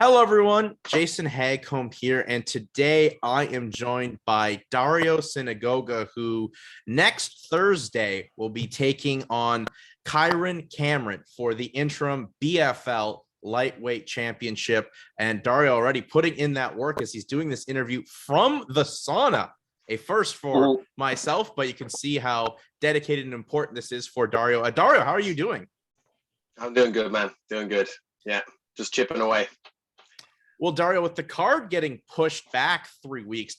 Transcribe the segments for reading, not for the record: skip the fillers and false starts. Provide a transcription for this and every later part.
Hello, everyone. Jason Hagcomb here, and today I am joined by Dario Sinagoga, who next Thursday will be taking on Kyran Cameron for the interim BFL Lightweight Championship. And Dario already putting in that work as he's doing this interview from the sauna, a first for myself, but you can see how dedicated and important this is for Dario. Dario, how are you doing? I'm doing good, man. Doing good. Yeah, just chipping away. Well, Dario, with the card getting pushed back 3 weeks,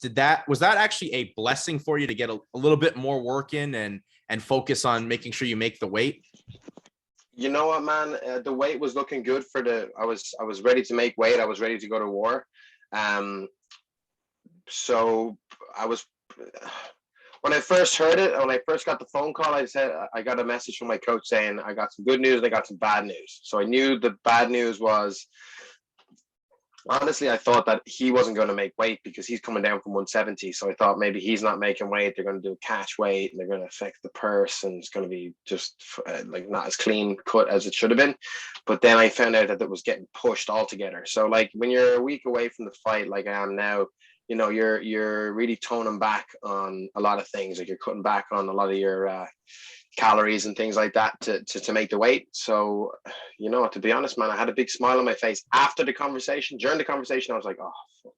was that actually a blessing for you to get a little bit more work in and focus on making sure you make the weight? You know what, man? The weight was looking good for I was ready to make weight. I was ready to go to war. So I was when I first heard it, when I first got the phone call, I got a message from my coach saying I got some good news and I got some bad news. So I knew the bad news was, honestly, I thought that he wasn't going to make weight because he's coming down from 170. So I thought maybe he's not making weight. They're going to do cash weight and they're going to affect the purse and it's going to be just like not as clean cut as it should have been. But then I found out that it was getting pushed altogether. So like when you're a week away from the fight, like I am now, you know, you're really toning back on a lot of things. Like you're cutting back on a lot of your calories and things like that to make the weight. So, you know, to be honest, man, I had a big smile on my face after the conversation. During the conversation, I was like, oh, fuck.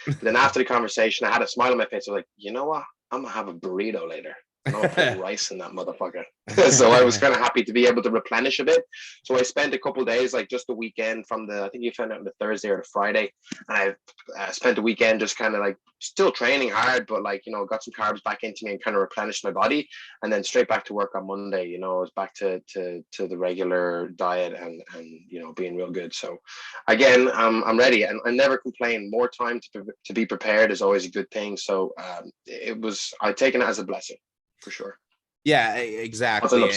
But then after the conversation, I had a smile on my face. I was like, you know what? I'm gonna have a burrito later. And I'll put rice in that motherfucker. So I was kind of happy to be able to replenish a bit. So I spent a couple of days, like just the weekend from I think you found out on the Thursday or the Friday. And I spent the weekend just kind of like still training hard, but like, you know, got some carbs back into me and kind of replenished my body. And then straight back to work on Monday, you know, I was back to the regular diet and, you know, being real good. So again, I'm ready and I never complain. More time to be prepared is always a good thing. So I've taken it as a blessing. For sure. Yeah, exactly.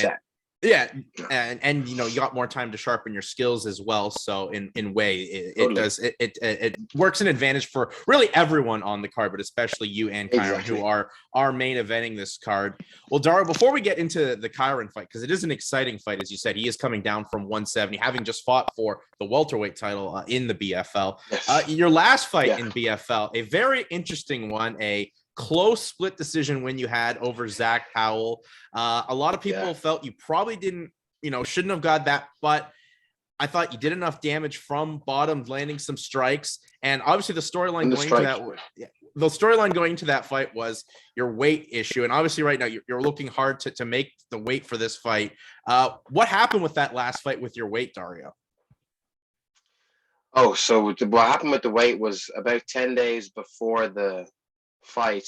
And you know, you got more time to sharpen your skills as well. So in way, it works an advantage for really everyone on the card, but especially you and Kyran, who are main eventing this card. Well, Dario, before we get into the Kyran fight, because it is an exciting fight, as you said, he is coming down from 170, having just fought for the welterweight title in the BFL. Yes. Your last fight in BFL, a very interesting one, a close split decision when you had over Zach Powell. A lot of people felt you probably shouldn't have got that, but I thought you did enough damage from bottom, landing some strikes. And obviously the storyline going into that fight was your weight issue. And obviously right now you're looking hard to make the weight for this fight. What happened with that last fight with your weight, Dario? Oh, so what happened with the weight was about 10 days before the fight,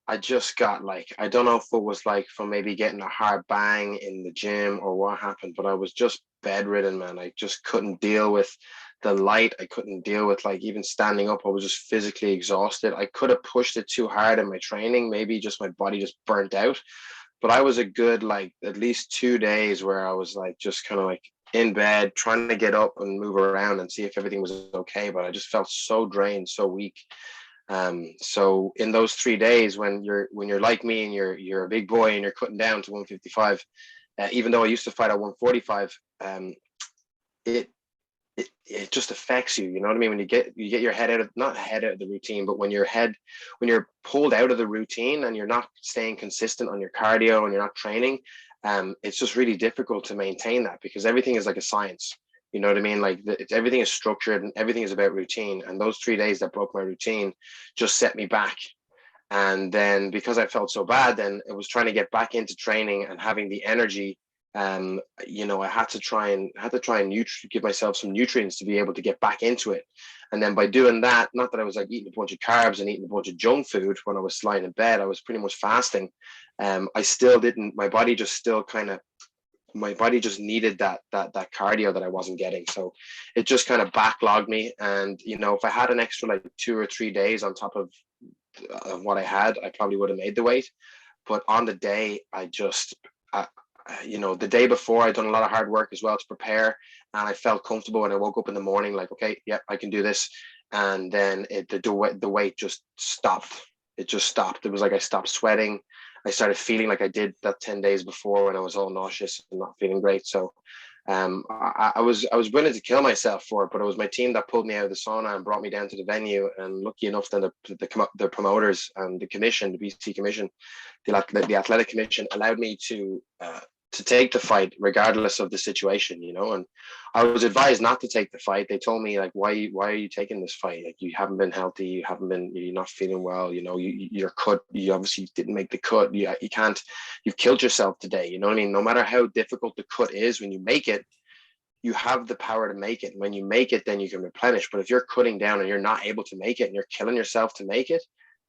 I just got like, I don't know if it was like from maybe getting a hard bang in the gym or what happened, but I was just bedridden, man. I just couldn't deal with the light. I couldn't deal with like even standing up. I was just physically exhausted. I could have pushed it too hard in my training. Maybe just my body just burnt out. But I was a good like at least 2 days where I was like just kind of like in bed trying to get up and move around and see if everything was okay. But I just felt so drained, so weak. So in those 3 days when you're like me and you're a big boy and you're cutting down to 155, even though I used to fight at 145, it just affects you. You know what I mean? When you get your head not head out of the routine, but when you're pulled out of the routine and you're not staying consistent on your cardio and you're not training, it's just really difficult to maintain that because everything is like a science. You know what I mean? Like everything is structured and everything is about routine. And those 3 days that broke my routine just set me back. And then because I felt so bad, then it was trying to get back into training and having the energy. You know, I had to try and give myself some nutrients to be able to get back into it. And then by doing that, not that I was like eating a bunch of carbs and eating a bunch of junk food when I was lying in bed, I was pretty much fasting. I still didn't. My body just needed that cardio that I wasn't getting. So it just kind of backlogged me. And, you know, if I had an extra like 2 or 3 days on top of what I had, I probably would have made the weight. But on the day, the day before I'd done a lot of hard work as well to prepare. And I felt comfortable when I woke up in the morning, like, okay, yeah, I can do this. And then the weight just stopped. It just stopped. It was like I stopped sweating. I started feeling like I did that 10 days before when I was all nauseous and not feeling great. So I was willing to kill myself for it, but it was my team that pulled me out of the sauna and brought me down to the venue. And lucky enough, then the promoters and the commission, the BC commission, the athletic commission, allowed me to take the fight regardless of the situation, you know. And I was advised not to take the fight. They told me, like, why are you taking this fight? Like, you haven't been healthy, you're not feeling well, you know, you're cut, you obviously didn't make the cut, you can't, you've killed yourself today, you know what I mean? No matter how difficult the cut is, when you make it, you have the power to make it. And when you make it, then you can replenish. But if you're cutting down and you're not able to make it and you're killing yourself to make it,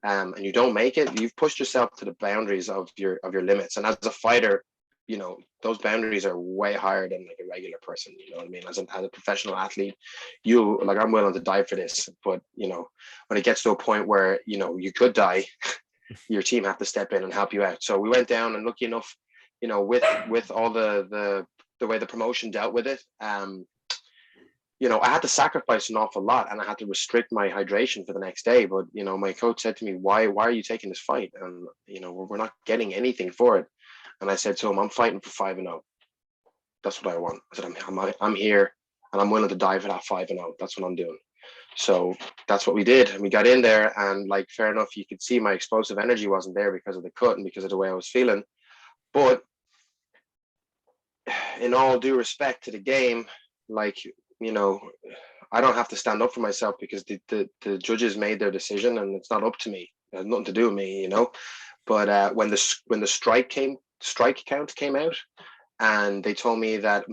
and you don't make it, you've pushed yourself to the boundaries of your limits. And as a fighter, you know, those boundaries are way higher than like a regular person, you know what I mean? As a professional athlete, I'm willing to die for this, but you know, when it gets to a point where, you know, you could die, your team have to step in and help you out. So we went down, and lucky enough, you know, with all the way the promotion dealt with it, you know, I had to sacrifice an awful lot, and I had to restrict my hydration for the next day. But, you know, my coach said to me, why are you taking this fight? And, you know, we're not getting anything for it. And I said to him, I'm fighting for 5-0. That's what I want. I said, I'm here, and I'm willing to die for that 5-0. That's what I'm doing. So that's what we did. And we got in there, and like, fair enough, you could see my explosive energy wasn't there because of the cut and because of the way I was feeling. But in all due respect to the game, like, you know, I don't have to stand up for myself because the judges made their decision, and it's not up to me. It has nothing to do with me, you know. But when the strike count came out, and they told me that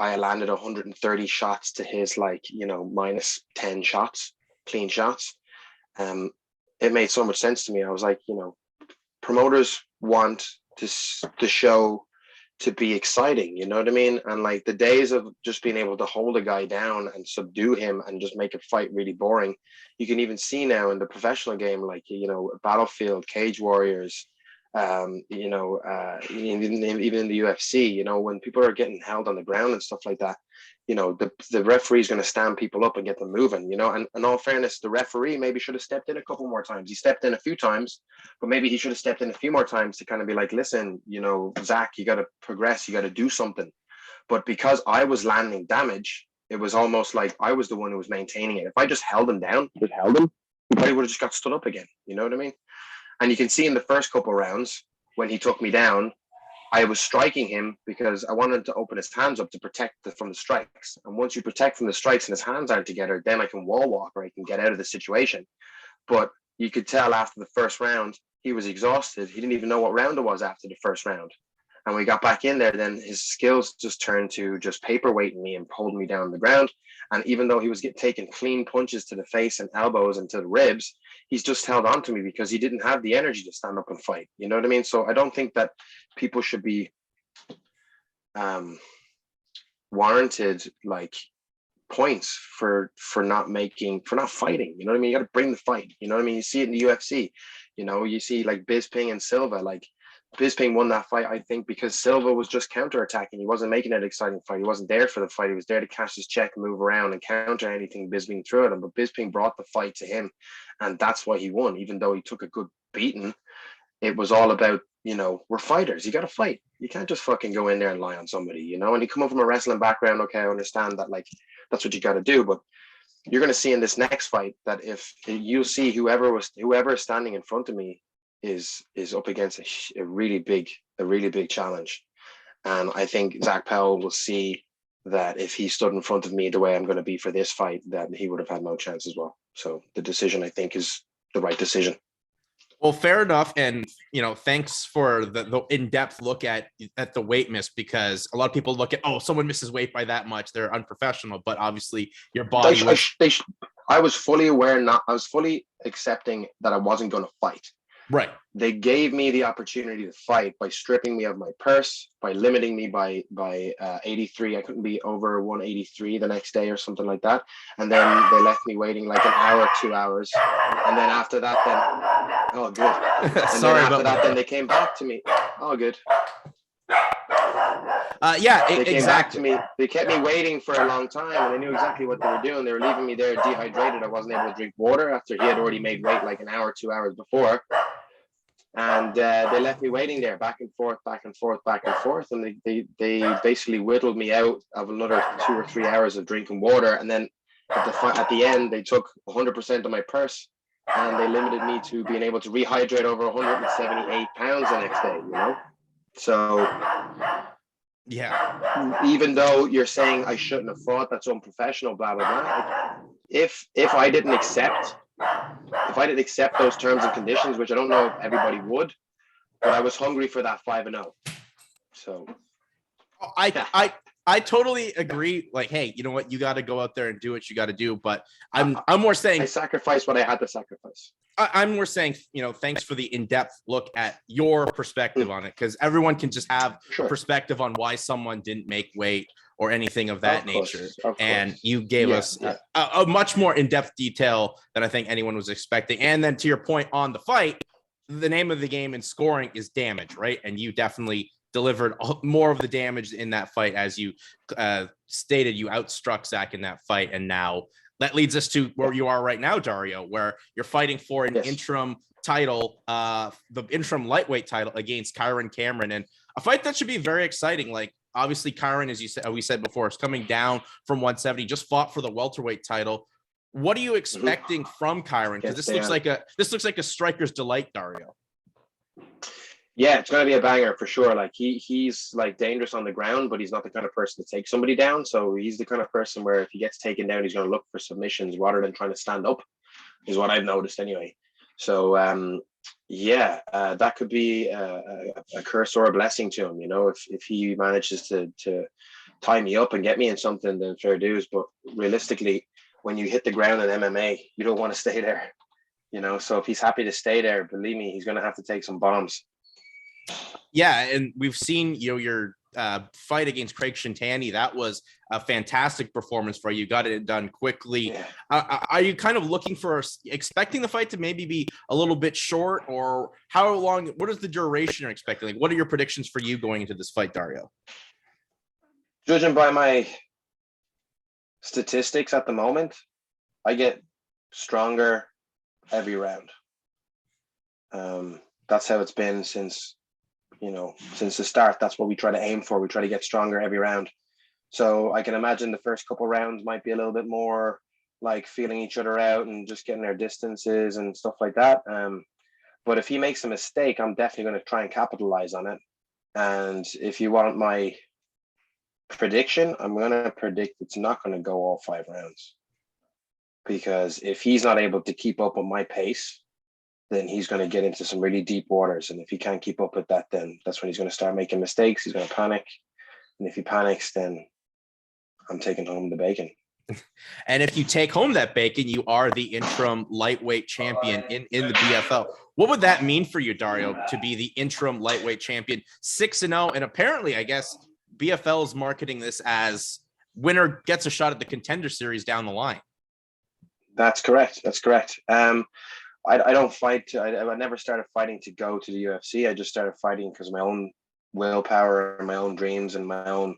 I landed 130 shots to his, like, you know, minus 10 shots, clean shots. It made so much sense to me. I was like, you know, promoters want the show to be exciting, you know what I mean? And like, the days of just being able to hold a guy down and subdue him and just make a fight really boring, you can even see now in the professional game, like, you know, Battlefield, Cage Warriors, you know, even in the UFC, you know, when people are getting held on the ground and stuff like that, you know, the referee is going to stand people up and get them moving, you know. And in all fairness, the referee maybe should have stepped in a couple more times. He stepped in a few times, but maybe he should have stepped in a few more times to kind of be like, listen, you know, Zach, you got to progress, you got to do something. But because I was landing damage, it was almost like I was the one who was maintaining it. If I just held him down, he probably would have just got stood up again, you know what I mean? And you can see in the first couple of rounds, when he took me down, I was striking him because I wanted to open his hands up to protect from the strikes. And once you protect from the strikes and his hands aren't together, then I can wall walk, or I can get out of the situation. But you could tell after the first round, he was exhausted. He didn't even know what round it was after the first round. And when we got back in there, then his skills just turned to just paperweighting me and holding me down on the ground. And even though he was taking clean punches to the face and elbows and to the ribs, he's just held on to me because he didn't have the energy to stand up and fight. You know what I mean? So I don't think that people should be warranted like points for not fighting. You know what I mean? You got to bring the fight. You know what I mean? You see it in the UFC. You know, you see like Bisping and Silva, like, Bisping won that fight, I think, because Silva was just counterattacking. He wasn't making an exciting fight. He wasn't there for the fight. He was there to cash his check, move around, and counter anything Bisping threw at him. But Bisping brought the fight to him, and that's why he won. Even though he took a good beating, it was all about, you know, we're fighters. You got to fight. You can't just fucking go in there and lie on somebody, you know. And you come up from a wrestling background, okay, I understand that, like, that's what you got to do. But you're going to see in this next fight that if you'll see whoever is standing in front of me is up against a really big challenge. And I think Zach Powell will see that if he stood in front of me the way I'm going to be for this fight, that he would have had no chance as well. So the decision, I think, is the right decision. Well, fair enough. And, you know, thanks for the in-depth look at the weight miss, because a lot of people look at, oh, someone misses weight by that much, they're unprofessional. But obviously your body I was fully aware, I was fully accepting that I wasn't going to fight. Right. They gave me the opportunity to fight by stripping me of my purse, by limiting me by 83. I couldn't be over 183 the next day or something like that. And then they left me waiting like an hour, 2 hours. And then after that, oh, good. And Sorry then after about that, then they came back to me. Oh, good. They came back to me. They kept me waiting for a long time, and they knew exactly what they were doing. They were leaving me there dehydrated. I wasn't able to drink water after he had already made weight like an hour, 2 hours before. And they left me waiting there, back and forth, and they basically whittled me out of another 2 or 3 hours of drinking water. And then at the end, they took 100% of my purse, and they limited me to being able to rehydrate over 178 pounds the next day. You know, so yeah. Even though you're saying I shouldn't have fought, that's unprofessional, blah blah blah. If I didn't accept those terms and conditions, which I don't know if everybody would, but I was hungry for that 5-0. So I totally agree. Like, hey, you know what? You got to go out there and do what you got to do. But I'm more saying I sacrificed what I had to sacrifice. I'm more saying, you know, thanks for the in-depth look at your perspective on it, because everyone can just have a perspective on why someone didn't make weight or anything of that nature. And you gave us a much more in-depth detail than I think anyone was expecting. And then to your point on the fight, the name of the game in scoring is damage, right? And you definitely delivered more of the damage in that fight. As you stated, you outstruck Zach in that fight. And now that leads us to where you are right now, Dario, where you're fighting for an interim title, the interim lightweight title against Kyran Cameron, and a fight that should be very exciting. Like, obviously, Kyran, as you said, we said before, is coming down from 170, just fought for the welterweight title. What are you expecting from Kyran? Because this looks like a striker's delight, Dario. Yeah, it's going to be a banger for sure. Like he's like dangerous on the ground, but he's not the kind of person to take somebody down. So he's the kind of person where if he gets taken down, he's going to look for submissions rather than trying to stand up, is what I've noticed anyway. So that could be a curse or a blessing to him. You know, if he manages to tie me up and get me in something, then fair dues. But realistically, when you hit the ground in MMA, you don't want to stay there. You know, so if he's happy to stay there, believe me, he's going to have to take some bombs. Yeah, and we've seen, you know, your fight against Craig Shintani. That was a fantastic performance for you. Got it done quickly. Yeah. Are you kind of expecting the fight to maybe be a little bit short, or how long? What is the duration you're expecting? Like, what are your predictions for you going into this fight, Dario? Judging by my statistics at the moment, I get stronger every round. That's how it's been since the start. That's what we try to aim for. We try to get stronger every round. So I can imagine the first couple rounds might be a little bit more like feeling each other out and just getting their distances and stuff like that. But if he makes a mistake, I'm definitely going to try and capitalize on it. And if you want my prediction, I'm going to predict it's not going to go all 5 rounds. Because if he's not able to keep up with my pace, then he's going to get into some really deep waters. And if he can't keep up with that, then that's when he's going to start making mistakes. He's going to panic. And if he panics, then I'm taking home the bacon. And if you take home that bacon, you are the interim lightweight champion in the BFL. What would that mean for you, Dario, to be the interim lightweight champion, 6-0? And apparently, I guess, BFL is marketing this as winner gets a shot at the Contender Series down the line. That's correct. I don't fight. I never started fighting to go to the UFC. I just started fighting because of my own willpower and my own dreams and my own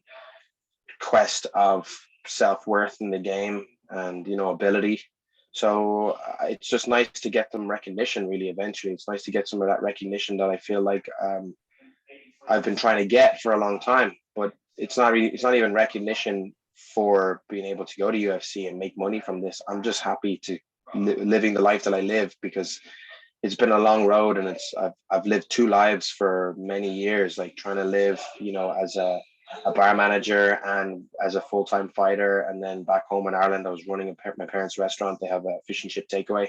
quest of self-worth in the game and, you know, ability. So it's just nice to get some recognition, really, eventually. It's nice to get some of that recognition that I feel like I've been trying to get for a long time. But it's not even recognition for being able to go to UFC and make money from this. I'm just happy to living the life that I live, because it's been a long road, and I've lived 2 lives for many years, like trying to live, you know, as a bar manager and as a full-time fighter. And then back home in Ireland, I was running my parents' restaurant. They have a fish and chip takeaway,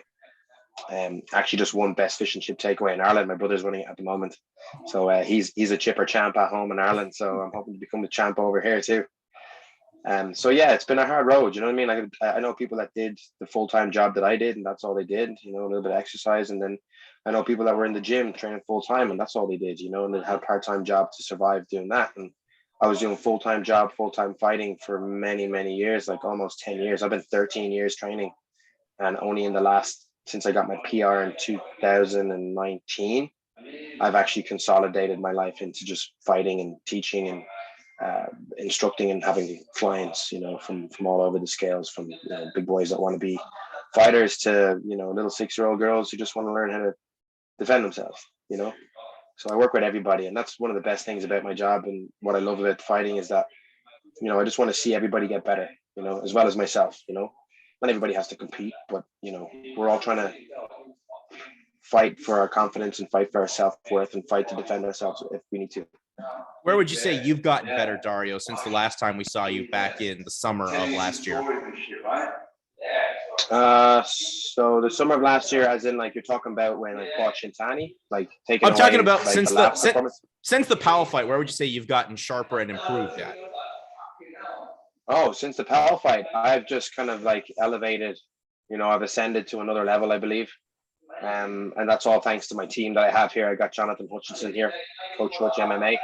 and actually just won best fish and chip takeaway in Ireland. My brother's running it at the moment, so he's a chipper champ at home in Ireland, so I'm hoping to become a champ over here too. So yeah, it's been a hard road. You know what I mean? Like, I know people that did the full-time job that I did, and that's all they did. You know, a little bit of exercise, and then I know people that were in the gym training full-time, and that's all they did. You know, and they had a part-time job to survive doing that. And I was doing full-time job, full-time fighting for many, many years, like almost 10 years. I've been 13 years training, and only in the last, since I got my PR in 2019, I've actually consolidated my life into just fighting and teaching and instructing and having clients, you know, from all over the scales, from, you know, big boys that want to be fighters to, you know, little 6-year-old girls who just want to learn how to defend themselves. you know. So I work with everybody, and that's one of the best things about my job. And what I love about fighting is that, you know, I just want to see everybody get better, you know, as well as myself, you know. Not everybody has to compete, but, you know, we're all trying to fight for our confidence and fight for our self-worth and fight to defend ourselves if we need to. Where would you say you've gotten better, Dario, since the last time we saw you back in the summer of last year? So the summer of last year, as in like you're talking about when I fought Shintani, like taking. I'm talking about like since the Powell fight. Where would you say you've gotten sharper and improved at? Oh, since the Powell fight, I've just kind of like elevated. You know, I've ascended to another level, I believe. And that's all thanks to my team that I have here. I got Jonathan Hutchinson here, Coach Hutch MMA.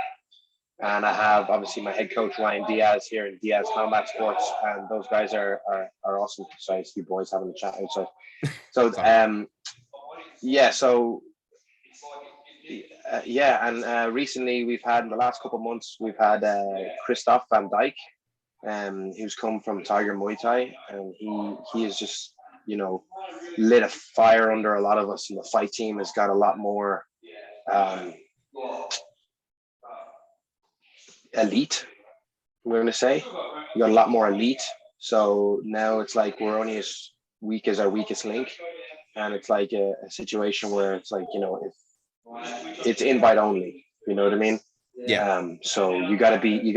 And I have obviously my head coach, Ryan Diaz, here in Diaz Combat Sports. And those guys are awesome. So I see boys having a chat outside. So, recently we've had, in the last couple of months, we've had Christoph Van Dyke, who's come from Tiger Muay Thai. And he is just, you know, lit a fire under a lot of us, and the fight team has got a lot more elite. I'm going to say we got a lot more elite. So now it's like we're only as weak as our weakest link, and it's like a situation where it's like, you know, it's invite only. You know what I mean? Yeah. So you gotta be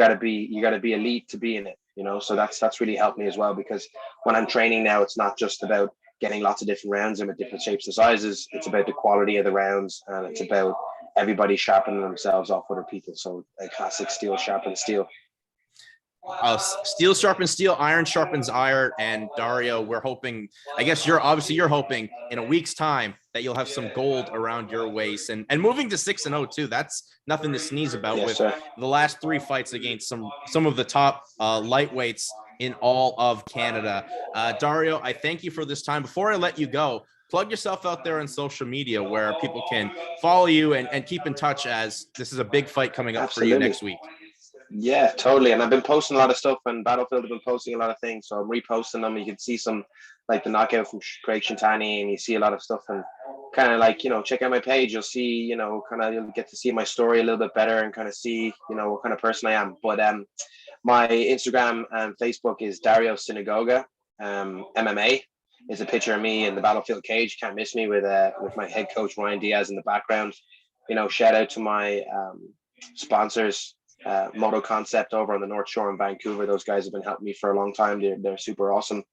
elite to be in it. You know, so that's really helped me as well, because when I'm training now, it's not just about getting lots of different rounds in with different shapes and sizes. It's about the quality of the rounds, and it's about everybody sharpening themselves off other people. So a classic steel sharpens steel. Steel sharpens steel, iron sharpens iron. And Dario, we're hoping, I guess you're hoping in a week's time that you'll have some gold around your waist, and moving to 6-0 too. That's nothing to sneeze about. Yes, with sir. The last 3 fights against some of the top lightweights in all of Canada. Dario, I thank you for this time. Before I let you go, plug yourself out there on social media where people can follow you and keep in touch, as this is a big fight coming up for you next week. Yeah, totally. And I've been posting a lot of stuff, and Battlefield have been posting a lot of things. So I'm reposting them. You can see some, like the knockout from Craig Shintani, and you see a lot of stuff, and kind of like, you know, check out my page. You'll see, you know, kind of, you'll get to see my story a little bit better and kind of see, you know, what kind of person I am. But my Instagram and Facebook is Dario Sinagoga. MMA is a picture of me in the Battlefield cage. Can't miss me with my head coach Ryan Diaz in the background. You know, shout out to my sponsors. Moto Concept over on the North Shore in Vancouver. Those guys have been helping me for a long time. They're super awesome.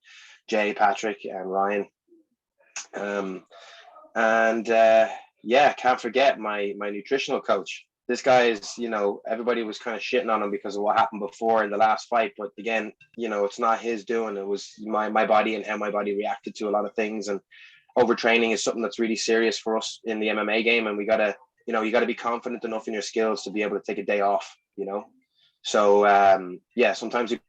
Jay, Patrick, and Ryan. Can't forget my nutritional coach. This guy is, you know, everybody was kind of shitting on him because of what happened before in the last fight. But again, you know, it's not his doing. It was my body and how my body reacted to a lot of things. And overtraining is something that's really serious for us in the MMA game. And you got to be confident enough in your skills to be able to take a day off, you know? So, sometimes you